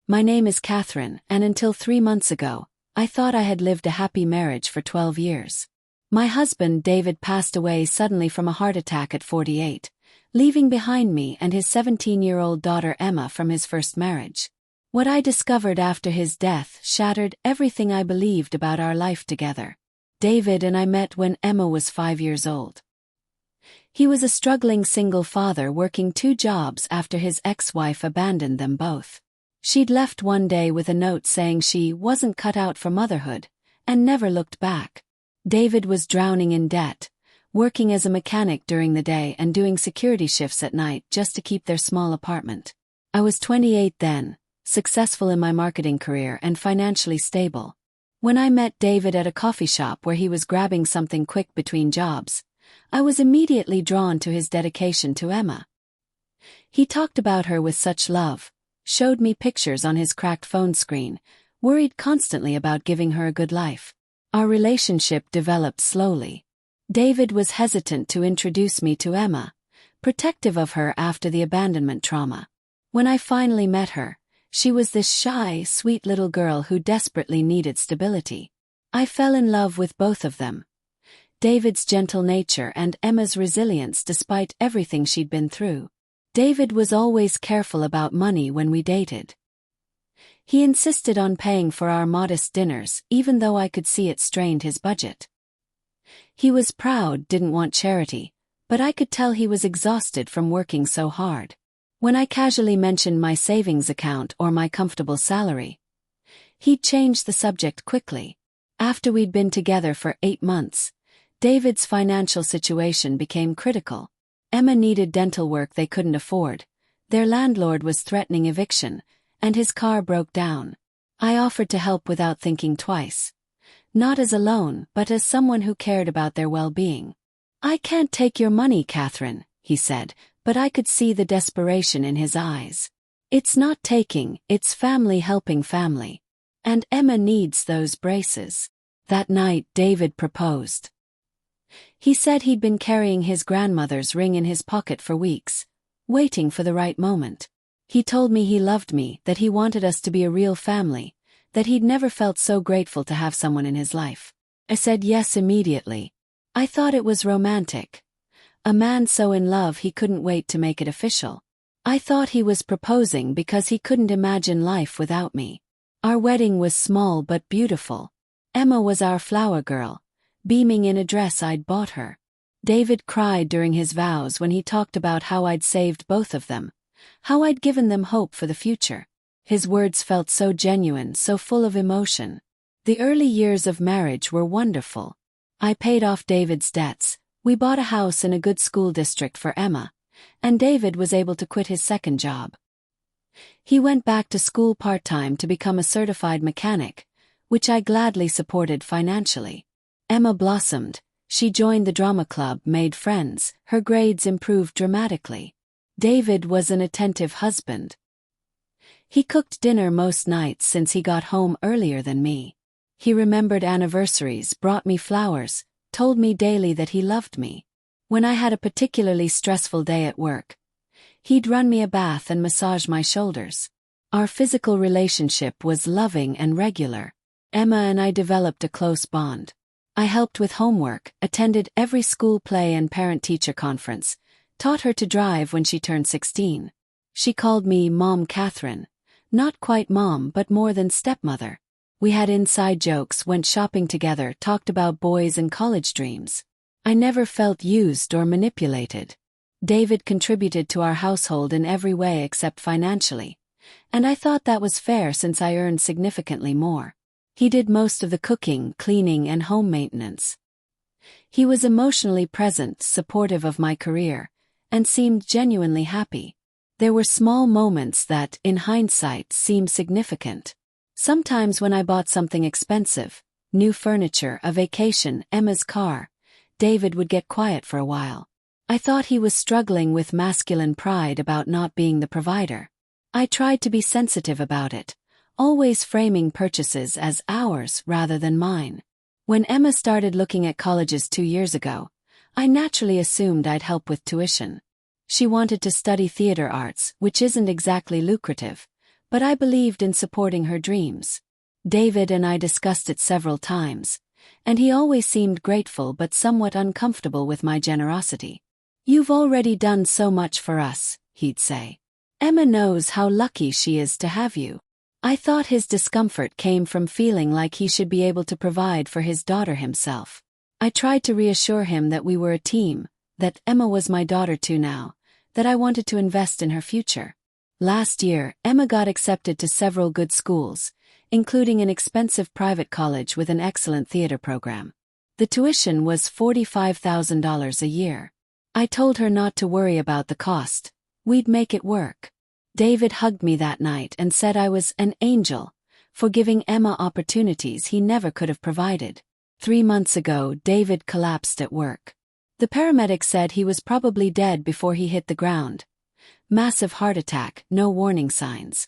My name is Catherine, and until 3 months ago, I thought I had lived a happy marriage for 12 years. My husband David passed away suddenly from a heart attack at 48, leaving behind me and his 17-year-old daughter Emma from his first marriage. What I discovered after his death shattered everything I believed about our life together. David and I met when Emma was 5 years old. He was a struggling single father working 2 jobs after his ex-wife abandoned them both. She'd left one day with a note saying she wasn't cut out for motherhood, and never looked back. David was drowning in debt, working as a mechanic during the day and doing security shifts at night just to keep their small apartment. I was 28 then, successful in my marketing career and financially stable. When I met David at a coffee shop where he was grabbing something quick between jobs, I was immediately drawn to his dedication to Emma. He talked about her with such love, showed me pictures on his cracked phone screen, worried constantly about giving her a good life. Our relationship developed slowly. David was hesitant to introduce me to Emma, protective of her after the abandonment trauma. When I finally met her, she was this shy, sweet little girl who desperately needed stability. I fell in love with both of them. David's gentle nature and Emma's resilience despite everything she'd been through. David was always careful about money when we dated. He insisted on paying for our modest dinners even though I could see it strained his budget. He was proud, didn't want charity, but I could tell he was exhausted from working so hard. When I casually mentioned my savings account or my comfortable salary, he'd change the subject quickly. After we'd been together for 8 months, David's financial situation became critical. Emma needed dental work they couldn't afford, their landlord was threatening eviction, and his car broke down. I offered to help without thinking twice. Not as a loan, but as someone who cared about their well-being. "I can't take your money, Catherine," he said, but I could see the desperation in his eyes. "It's not taking, it's family helping family. And Emma needs those braces." That night David proposed. He said he'd been carrying his grandmother's ring in his pocket for weeks, waiting for the right moment. He told me he loved me, that he wanted us to be a real family, that he'd never felt so grateful to have someone in his life. I said yes immediately. I thought it was romantic. A man so in love he couldn't wait to make it official. I thought he was proposing because he couldn't imagine life without me. Our wedding was small but beautiful. Emma was our flower girl, beaming in a dress I'd bought her. David cried during his vows when he talked about how I'd saved both of them, how I'd given them hope for the future. His words felt so genuine, so full of emotion. The early years of marriage were wonderful. I paid off David's debts, we bought a house in a good school district for Emma, and David was able to quit his second job. He went back to school part-time to become a certified mechanic, which I gladly supported financially. Emma blossomed, she joined the drama club, made friends, her grades improved dramatically. David was an attentive husband. He cooked dinner most nights since he got home earlier than me. He remembered anniversaries, brought me flowers, told me daily that he loved me. When I had a particularly stressful day at work, he'd run me a bath and massage my shoulders. Our physical relationship was loving and regular. Emma and I developed a close bond. I helped with homework, attended every school play and parent-teacher conference, taught her to drive when she turned 16. She called me Mom Catherine. Not quite mom but more than stepmother. We had inside jokes, went shopping together, talked about boys and college dreams. I never felt used or manipulated. David contributed to our household in every way except financially, and I thought that was fair since I earned significantly more. He did most of the cooking, cleaning, and home maintenance. He was emotionally present, supportive of my career, and seemed genuinely happy. There were small moments that, in hindsight, seemed significant. Sometimes when I bought something expensive, new furniture, a vacation, Emma's car, David would get quiet for a while. I thought he was struggling with masculine pride about not being the provider. I tried to be sensitive about it, always framing purchases as ours rather than mine. When Emma started looking at colleges 2 years ago, I naturally assumed I'd help with tuition. She wanted to study theater arts, which isn't exactly lucrative, but I believed in supporting her dreams. David and I discussed it several times, and he always seemed grateful but somewhat uncomfortable with my generosity. "You've already done so much for us," he'd say. "Emma knows how lucky she is to have you." I thought his discomfort came from feeling like he should be able to provide for his daughter himself. I tried to reassure him that we were a team, that Emma was my daughter too now, that I wanted to invest in her future. Last year, Emma got accepted to several good schools, including an expensive private college with an excellent theater program. The tuition was $45,000 a year. I told her not to worry about the cost. We'd make it work. David hugged me that night and said I was an angel for giving Emma opportunities he never could have provided. 3 months ago, David collapsed at work. The paramedic said he was probably dead before he hit the ground. Massive heart attack, no warning signs.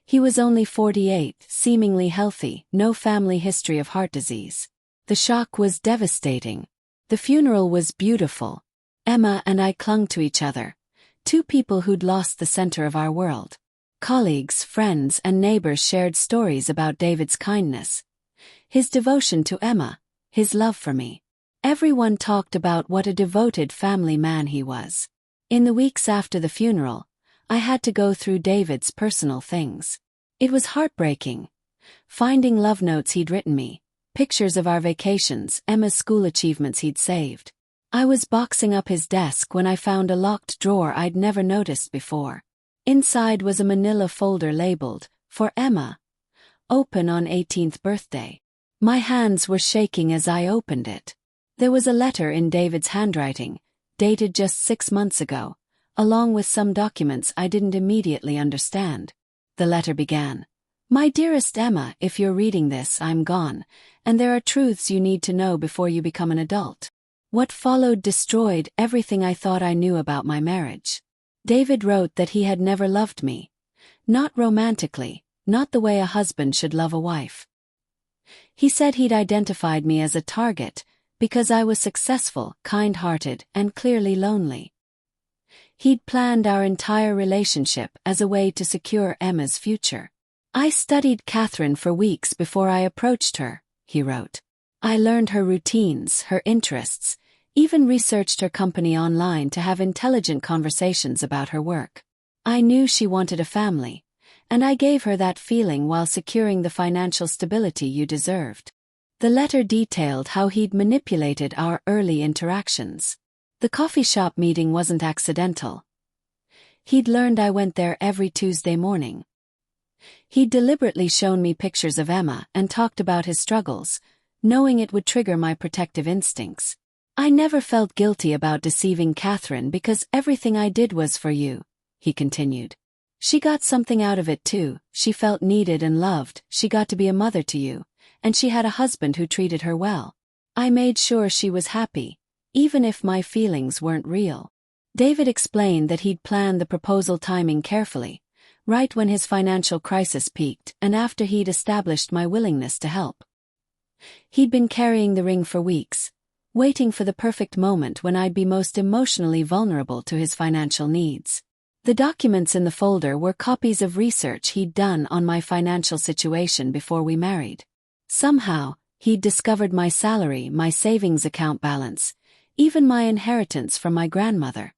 He was only 48, seemingly healthy, no family history of heart disease. The shock was devastating. The funeral was beautiful. Emma and I clung to each other, two people who'd lost the center of our world. Colleagues, friends, and neighbors shared stories about David's kindness, his devotion to Emma, his love for me. Everyone talked about what a devoted family man he was. In the weeks after the funeral, I had to go through David's personal things. It was heartbreaking. Finding love notes he'd written me, pictures of our vacations, Emma's school achievements he'd saved. I was boxing up his desk when I found a locked drawer I'd never noticed before. Inside was a manila folder labeled, "For Emma. Open on 18th birthday." My hands were shaking as I opened it. There was a letter in David's handwriting, dated just 6 months ago, along with some documents I didn't immediately understand. The letter began, "My dearest Emma, if you're reading this, I'm gone, and there are truths you need to know before you become an adult." What followed destroyed everything I thought I knew about my marriage. David wrote that he had never loved me. Not romantically, not the way a husband should love a wife. He said he'd identified me as a target because I was successful, kind-hearted, and clearly lonely. He'd planned our entire relationship as a way to secure Emma's future. "I studied Catherine for weeks before I approached her," he wrote. "I learned her routines, her interests, even researched her company online to have intelligent conversations about her work. I knew she wanted a family, and I gave her that feeling while securing the financial stability you deserved." The letter detailed how he'd manipulated our early interactions. The coffee shop meeting wasn't accidental. He'd learned I went there every Tuesday morning. He'd deliberately shown me pictures of Emma and talked about his struggles, knowing it would trigger my protective instincts. "I never felt guilty about deceiving Catherine because everything I did was for you," he continued. "She got something out of it too. She felt needed and loved, she got to be a mother to you, and she had a husband who treated her well. I made sure she was happy, even if my feelings weren't real." David explained that he'd planned the proposal timing carefully, right when his financial crisis peaked and after he'd established my willingness to help. He'd been carrying the ring for weeks, waiting for the perfect moment when I'd be most emotionally vulnerable to his financial needs. The documents in the folder were copies of research he'd done on my financial situation before we married. Somehow, he'd discovered my salary, my savings account balance, even my inheritance from my grandmother.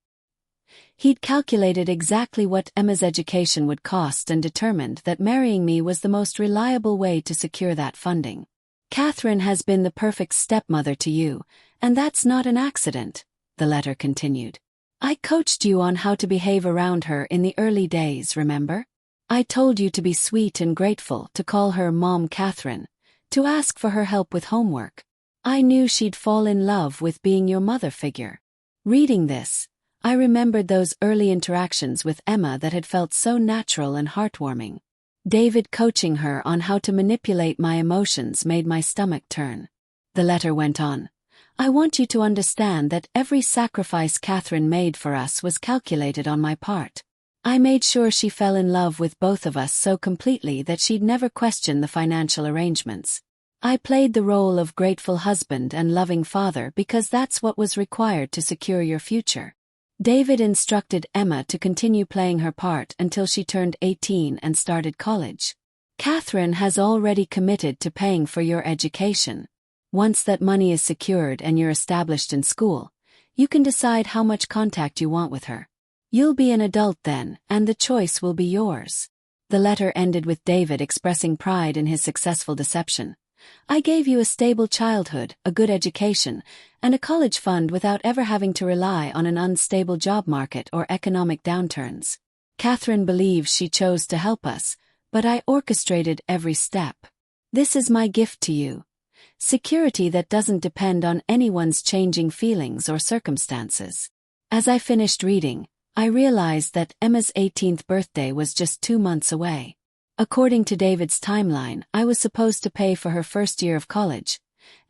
He'd calculated exactly what Emma's education would cost and determined that marrying me was the most reliable way to secure that funding. "Catherine has been the perfect stepmother to you, and that's not an accident," the letter continued. "I coached you on how to behave around her in the early days, remember? I told you to be sweet and grateful, to call her Mom Catherine, to ask for her help with homework. I knew she'd fall in love with being your mother figure." Reading this, I remembered those early interactions with Emma that had felt so natural and heartwarming. David coaching her on how to manipulate my emotions made my stomach turn. The letter went on. "I want you to understand that every sacrifice Catherine made for us was calculated on my part. I made sure she fell in love with both of us so completely that she'd never question the financial arrangements. I played the role of grateful husband and loving father because that's what was required to secure your future." David instructed Emma to continue playing her part until she turned 18 and started college. Catherine has already committed to paying for your education. Once that money is secured and you're established in school, you can decide how much contact you want with her. You'll be an adult then, and the choice will be yours. The letter ended with David expressing pride in his successful deception. I gave you a stable childhood, a good education, and a college fund without ever having to rely on an unstable job market or economic downturns. Catherine believes she chose to help us, but I orchestrated every step. This is my gift to you. Security that doesn't depend on anyone's changing feelings or circumstances. As I finished reading, I realized that Emma's 18th birthday was just 2 months away. According to David's timeline, I was supposed to pay for her first year of college,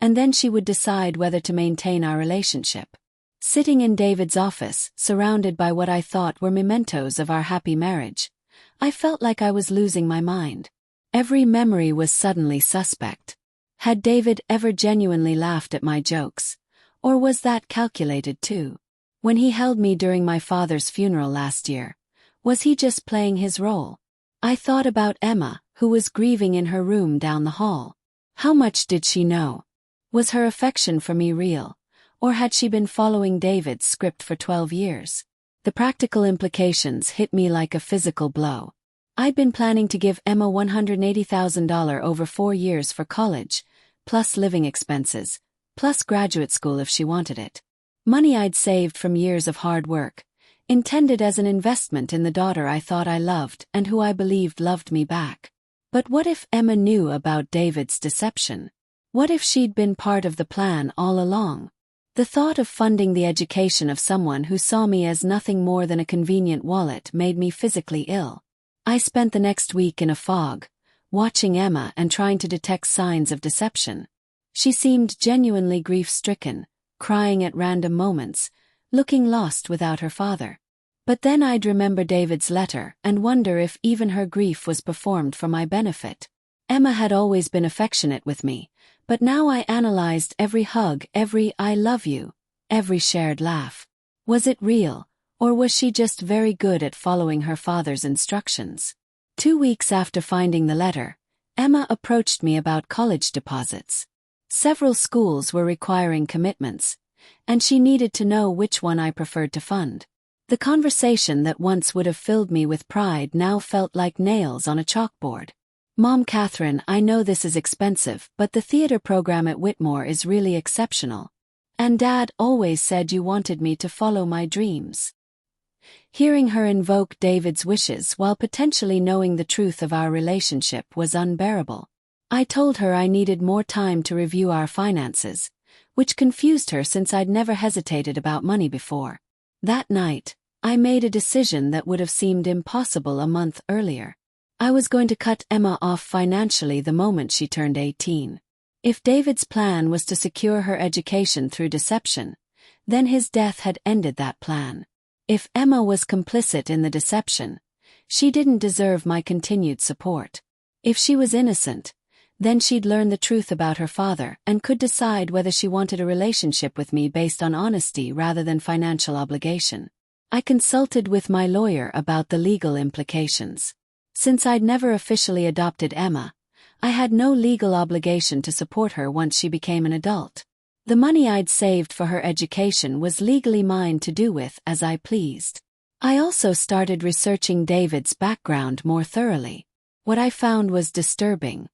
and then she would decide whether to maintain our relationship. Sitting in David's office, surrounded by what I thought were mementos of our happy marriage, I felt like I was losing my mind. Every memory was suddenly suspect. Had David ever genuinely laughed at my jokes, or was that calculated too? When he held me during my father's funeral last year, was he just playing his role? I thought about Emma, who was grieving in her room down the hall. How much did she know? Was her affection for me real, or had she been following David's script for 12 years? The practical implications hit me like a physical blow. I'd been planning to give Emma $180,000 over 4 years for college, plus living expenses, plus graduate school if she wanted it. Money I'd saved from years of hard work, intended as an investment in the daughter I thought I loved and who I believed loved me back. But what if Emma knew about David's deception? What if she'd been part of the plan all along? The thought of funding the education of someone who saw me as nothing more than a convenient wallet made me physically ill. I spent the next week in a fog, watching Emma and trying to detect signs of deception. She seemed genuinely grief-stricken, crying at random moments, looking lost without her father. But then I'd remember David's letter and wonder if even her grief was performed for my benefit. Emma had always been affectionate with me, but now I analyzed every hug, every "I love you," every shared laugh. Was it real, or was she just very good at following her father's instructions? 2 weeks after finding the letter, Emma approached me about college deposits. Several schools were requiring commitments, and she needed to know which one I preferred to fund. The conversation that once would have filled me with pride now felt like nails on a chalkboard. "Mom, Catherine, I know this is expensive, but the theater program at Whitmore is really exceptional. And Dad always said you wanted me to follow my dreams." Hearing her invoke David's wishes while potentially knowing the truth of our relationship was unbearable. I told her I needed more time to review our finances, which confused her since I'd never hesitated about money before. That night, I made a decision that would have seemed impossible a month earlier. I was going to cut Emma off financially the moment she turned 18. If David's plan was to secure her education through deception, then his death had ended that plan. If Emma was complicit in the deception, she didn't deserve my continued support. If she was innocent, then she'd learn the truth about her father and could decide whether she wanted a relationship with me based on honesty rather than financial obligation. I consulted with my lawyer about the legal implications. Since I'd never officially adopted Emma, I had no legal obligation to support her once she became an adult. The money I'd saved for her education was legally mine to do with as I pleased. I also started researching David's background more thoroughly. What I found was disturbing.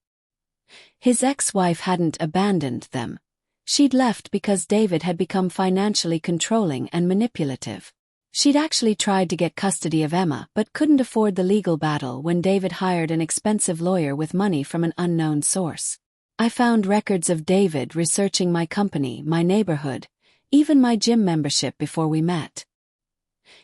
His ex-wife hadn't abandoned them. She'd left because David had become financially controlling and manipulative. She'd actually tried to get custody of Emma but couldn't afford the legal battle when David hired an expensive lawyer with money from an unknown source. I found records of David researching my company, my neighborhood, even my gym membership before we met.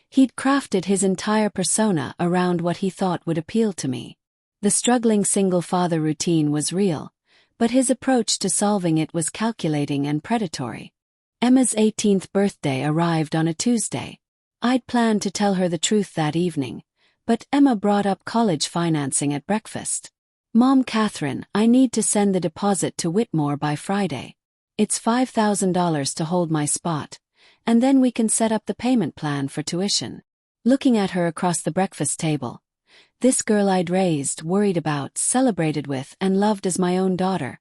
He'd crafted his entire persona around what he thought would appeal to me. The struggling single-father routine was real, but his approach to solving it was calculating and predatory. Emma's 18th birthday arrived on a Tuesday. I'd planned to tell her the truth that evening, but Emma brought up college financing at breakfast. "Mom, Catherine, I need to send the deposit to Whitmore by Friday. It's $5,000 to hold my spot, and then we can set up the payment plan for tuition. Looking at her across the breakfast table, this girl I'd raised, worried about, celebrated with, and loved as my own daughter,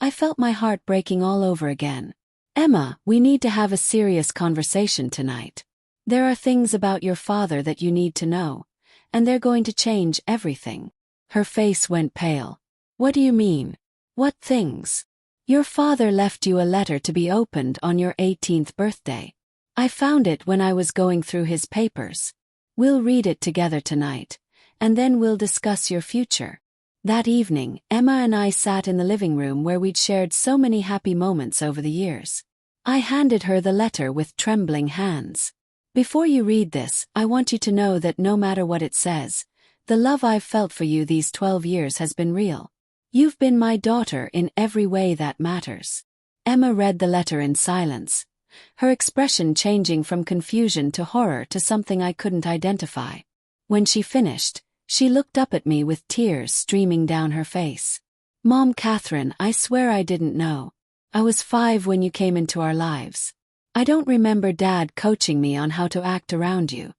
I felt my heart breaking all over again. Emma, we need to have a serious conversation tonight. There are things about your father that you need to know, and they're going to change everything. Her face went pale. What do you mean? What things? Your father left you a letter to be opened on your 18th birthday. I found it when I was going through his papers. We'll read it together tonight, and then we'll discuss your future. That evening, Emma and I sat in the living room where we'd shared so many happy moments over the years. I handed her the letter with trembling hands. Before you read this, I want you to know that no matter what it says, the love I've felt for you these 12 years has been real. You've been my daughter in every way that matters. Emma read the letter in silence, her expression changing from confusion to horror to something I couldn't identify. When she finished, she looked up at me with tears streaming down her face. Mom, Catherine, I swear I didn't know. I was 5 when you came into our lives. I don't remember Dad coaching me on how to act around you.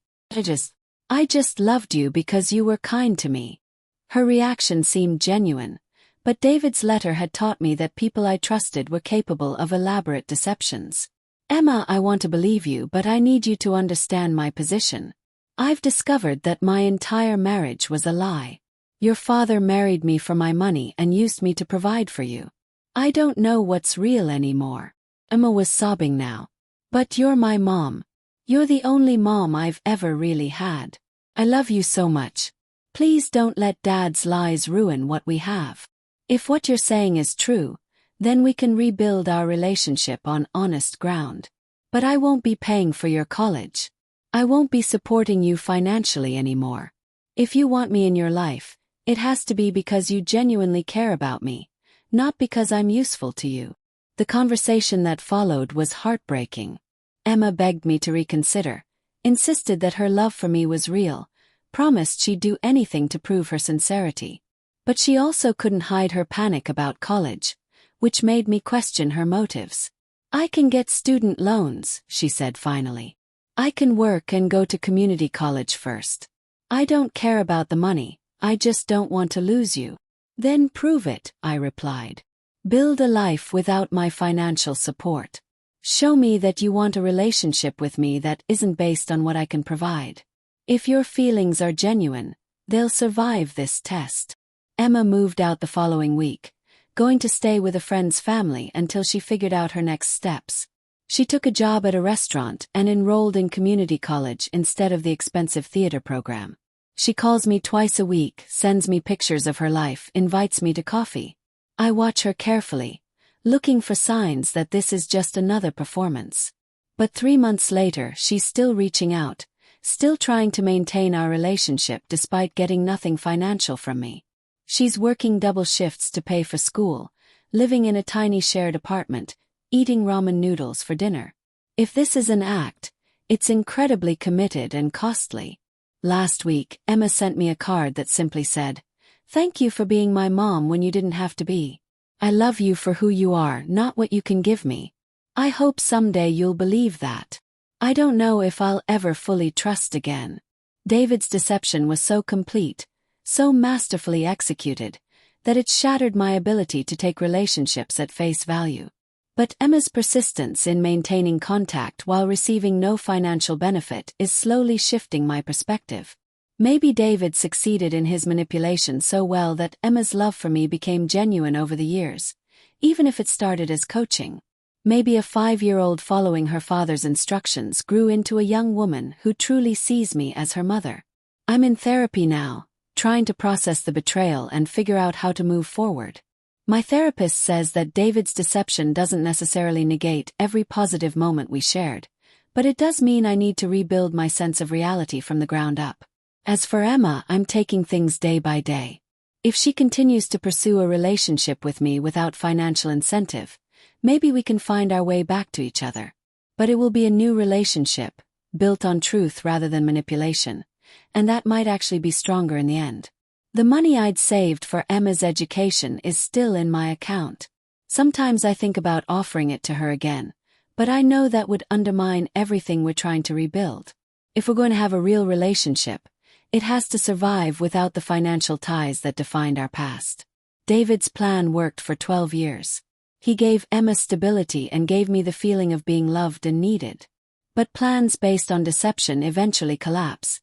I just loved you because you were kind to me. Her reaction seemed genuine, but David's letter had taught me that people I trusted were capable of elaborate deceptions. Emma, I want to believe you, but I need you to understand my position. I've discovered that my entire marriage was a lie. Your father married me for my money and used me to provide for you. I don't know what's real anymore. Emma was sobbing now. But you're my mom. You're the only mom I've ever really had. I love you so much. Please don't let Dad's lies ruin what we have. If what you're saying is true, then we can rebuild our relationship on honest ground. But I won't be paying for your college. I won't be supporting you financially anymore. If you want me in your life, it has to be because you genuinely care about me, not because I'm useful to you. The conversation that followed was heartbreaking. Emma begged me to reconsider, insisted that her love for me was real, promised she'd do anything to prove her sincerity. But she also couldn't hide her panic about college, which made me question her motives. I can get student loans, she said finally. I can work and go to community college first. I don't care about the money, I just don't want to lose you. Then prove it, I replied. Build a life without my financial support. Show me that you want a relationship with me that isn't based on what I can provide. If your feelings are genuine, they'll survive this test. Emma moved out the following week, going to stay with a friend's family until she figured out her next steps. She took a job at a restaurant and enrolled in community college instead of the expensive theater program. She calls me twice a week, sends me pictures of her life, invites me to coffee. I watch her carefully, looking for signs that this is just another performance. But 3 months later, she's still reaching out, still trying to maintain our relationship despite getting nothing financial from me. She's working double shifts to pay for school, living in a tiny shared apartment, eating ramen noodles for dinner. If this is an act, it's incredibly committed and costly. Last week, Emma sent me a card that simply said, "Thank you for being my mom when you didn't have to be. I love you for who you are, not what you can give me. I hope someday you'll believe that. I don't know if I'll ever fully trust again." David's deception was so complete, so masterfully executed, that it shattered my ability to take relationships at face value. But Emma's persistence in maintaining contact while receiving no financial benefit is slowly shifting my perspective. Maybe David succeeded in his manipulation so well that Emma's love for me became genuine over the years, even if it started as coaching. Maybe a 5-year-old following her father's instructions grew into a young woman who truly sees me as her mother. I'm in therapy now, trying to process the betrayal and figure out how to move forward. My therapist says that David's deception doesn't necessarily negate every positive moment we shared, but it does mean I need to rebuild my sense of reality from the ground up. As for Emma, I'm taking things day by day. If she continues to pursue a relationship with me without financial incentive, maybe we can find our way back to each other. But it will be a new relationship, built on truth rather than manipulation, and that might actually be stronger in the end. The money I'd saved for Emma's education is still in my account. Sometimes I think about offering it to her again, But I know that would undermine everything we're trying to rebuild. If we're going to have a real relationship, it has to survive without the financial ties that defined our past. David's plan worked for 12 years. He gave Emma stability and gave me the feeling of being loved and needed. But plans based on deception eventually collapse.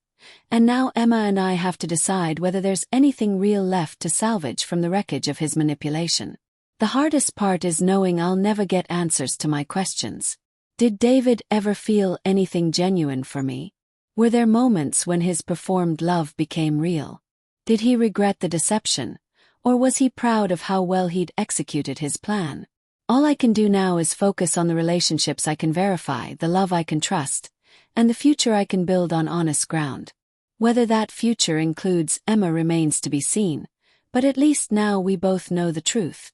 And now Emma and I have to decide whether there's anything real left to salvage from the wreckage of his manipulation. The hardest part is knowing I'll never get answers to my questions. Did David ever feel anything genuine for me? Were there moments when his performed love became real? Did he regret the deception? Or was he proud of how well he'd executed his plan? All I can do now is focus on the relationships I can verify, the love I can trust, and the future I can build on honest ground. Whether that future includes Emma remains to be seen, but at least now we both know the truth.